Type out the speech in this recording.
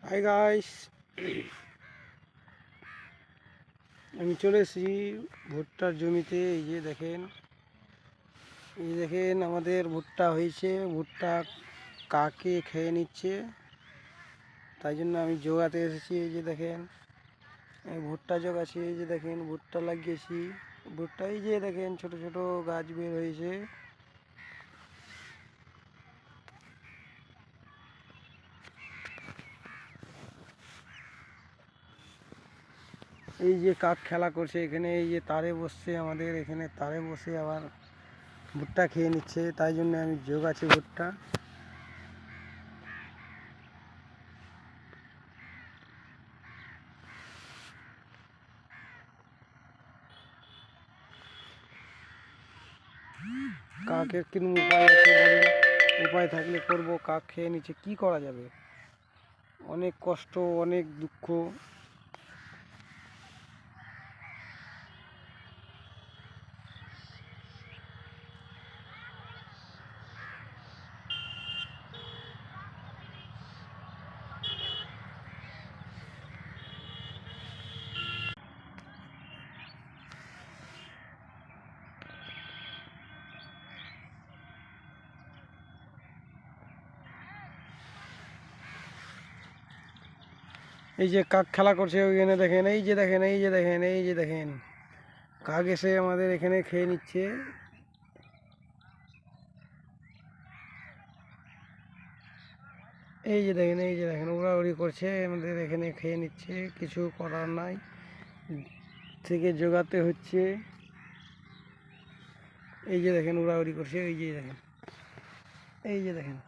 Hi guys, আমি চলে এসেছি ভুট্টার জমিতে। এই যে দেখেন আমাদের ভুট্টা হয়েছে। ভুট্টা কাকে খেয়ে নিচ্ছে, তাই জন্য আমি জোগাতে এসেছি। এই যে দেখেন এই ভুট্টা জোগাচ্ছি। এই যে দেখেন ভুট্টা লাগিয়েছি। ভুট্টা এই যে দেখেন ছোট ছোট গাছ বের হয়েছে। এই যে কাক খেলা করছে এখানে, এই যে তারে বসছে, আমাদের এখানে তারে বসে আবার ভুট্টা খেয়ে নিচ্ছে, তাই জন্য আমি জোগাচ্ছি ভুট্টা। কাকের কোনো উপায় আছে বলুন? উপায় থাকলে করব, কাক খেয়ে নিচ্ছে, কি করা যাবে? অনেক কষ্ট, অনেক দুঃখ। এই যে কাক খেলা করছে ওইখানে দেখেন, এই যে দেখেন, এই যে দেখেন, এই যে দেখেন কাক এসে আমাদের এখানে খেয়ে নিচ্ছে। এই যে দেখেন, এই যে দেখেন উড়াউড়ি করছে, আমাদের এখানে খেয়ে নিচ্ছে। কিছু করার নাই, থেকে জোগাতে হচ্ছে। এই যে দেখেন উড়াউড়ি করছে, এই যে দেখেন, এই যে দেখেন।